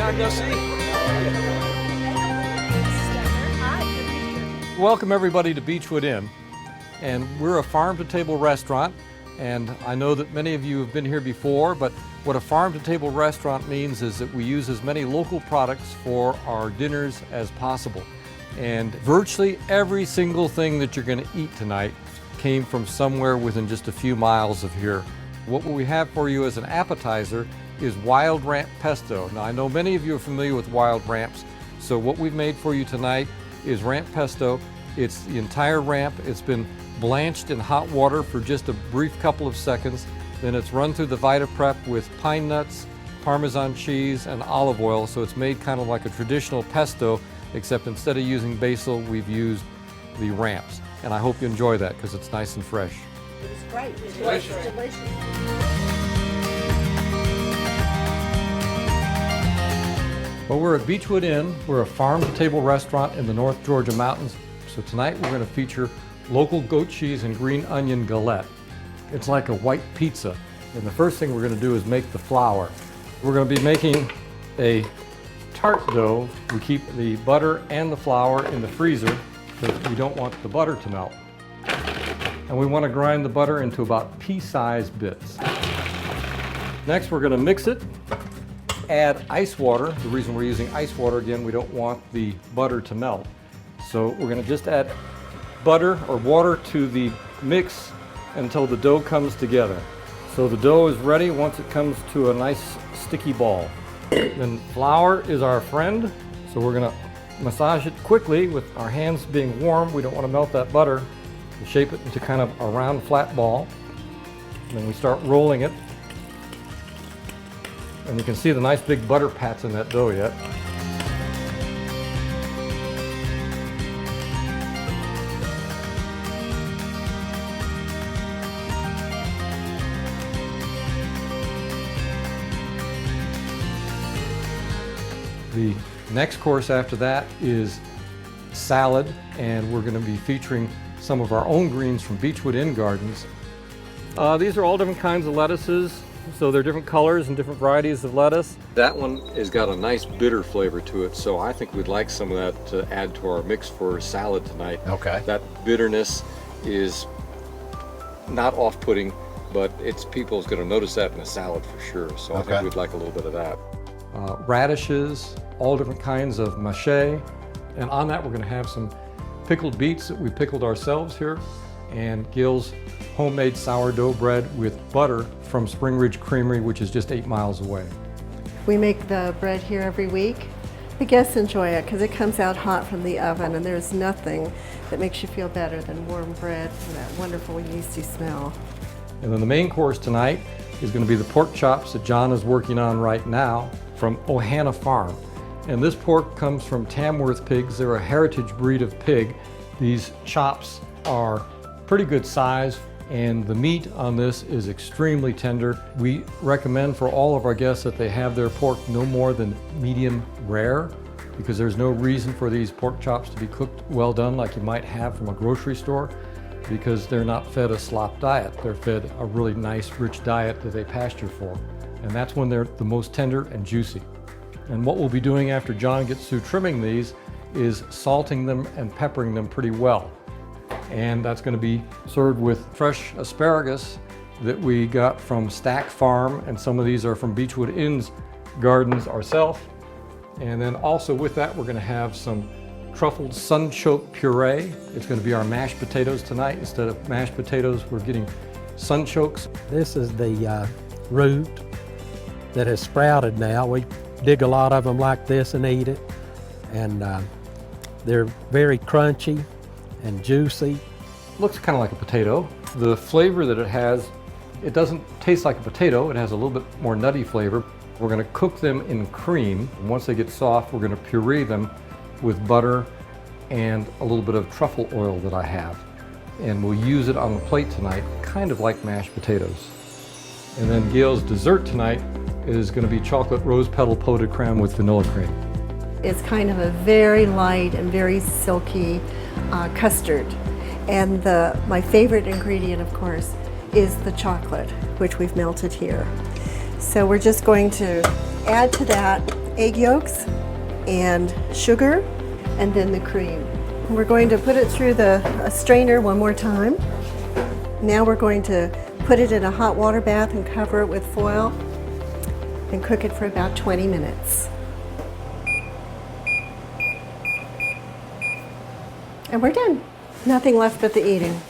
time no see. Welcome everybody to Beechwood Inn, and we're a farm-to-table restaurant, and I know that many of you have been here before, but what a farm-to-table restaurant means is that we use as many local products for our dinners as possible. And virtually every single thing that you're going to eat tonight came from somewhere within just a few miles of here. What we have for you as an appetizer is wild ramp pesto. Now I know many of you are familiar with wild ramps, so what we've made for you tonight is ramp pesto. It's the entire ramp. It's been blanched in hot water for just a brief couple of seconds. Then it's run through the Vita Prep with pine nuts, Parmesan cheese, and olive oil. So it's made kind of like a traditional pesto, except instead of using basil, we've used the ramps. And I hope you enjoy that because it's nice and fresh. It was great. It was Delicious. delicious. Well, we're at Beechwood Inn. We're a farm-to-table restaurant in the North Georgia mountains. So tonight we're going to feature local goat cheese and green onion galette. It's like a white pizza. And the first thing we're going to do is make the flour. We're going to be making a tart dough. We keep the butter and the flour in the freezer because we don't want the butter to melt. And we want to grind the butter into about pea-sized bits. Next we're going to mix it, add ice water. The reason we're using ice water, again, we don't want the butter to melt. So we're going to just add butter or water to the mix until the dough comes together. So the dough is ready once it comes to a nice sticky ball. Then flour is our friend, so we're going to massage it quickly with our hands being warm. We don't want to melt that butter. We shape it into kind of a round flat ball. And then we start rolling it. And you can see the nice big butter pats in that dough yet. The next course after that is salad, and we're going to be featuring some of our own greens from Beechwood Inn Gardens. These are all different kinds of lettuces, so they're different colors and different varieties of lettuce. That one has got a nice bitter flavor to it, so I think we'd like some of that to add to our mix for salad tonight. Okay. That bitterness is not off-putting, but people's going to notice that in a salad for sure, so I think we'd like a little bit of that. Radishes, all different kinds of mache, and on that we're going to have some pickled beets that we pickled ourselves here, and Gil's homemade sourdough bread with butter from Spring Ridge Creamery, which is just 8 miles away. We make the bread here every week. The guests enjoy it because it comes out hot from the oven, and there's nothing that makes you feel better than warm bread and that wonderful yeasty smell. And then the main course tonight is going to be the pork chops that John is working on right now from Ohana Farm. And this pork comes from Tamworth pigs. They're a heritage breed of pig. These chops are pretty good size, and the meat on this is extremely tender. We recommend for all of our guests that they have their pork no more than medium rare, because there's no reason for these pork chops to be cooked well done like you might have from a grocery store, because they're not fed a slop diet. They're fed a really nice, rich diet that they pasture for. And that's when they're the most tender and juicy. And what we'll be doing after John gets through trimming these is salting them and peppering them pretty well. And that's going to be served with fresh asparagus that we got from Stack Farm, and some of these are from Beechwood Inn's Gardens ourselves. And then also with that, we're going to have some truffled sunchoke puree. It's going to be our mashed potatoes tonight. Instead of mashed potatoes, we're getting sunchokes. This is the root that has sprouted now. We dig a lot of them like this and eat it. And they're very crunchy and juicy. Looks kind of like a potato. The flavor that it has, it doesn't taste like a potato. It has a little bit more nutty flavor. We're going to cook them in cream. And once they get soft, we're going to puree them with butter and a little bit of truffle oil that I have. And we'll use it on the plate tonight, kind of like mashed potatoes. And then Gail's dessert tonight is going to be chocolate rose petal pot de creme with vanilla cream. It's kind of a very light and very silky custard. And my favorite ingredient, of course, is the chocolate, which we've melted here. So we're just going to add to that egg yolks and sugar, and then the cream. We're going to put it through the strainer one more time. Now we're going to put it in a hot water bath and cover it with foil and cook it for about 20 minutes. And we're done. Nothing left but the eating.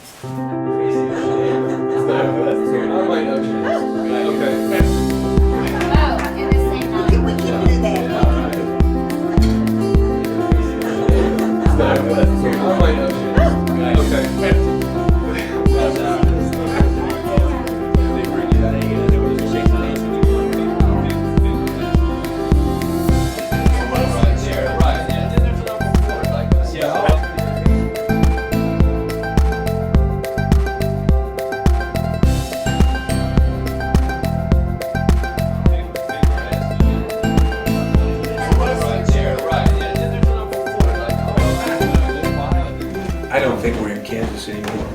I don't think we're in Kansas anymore.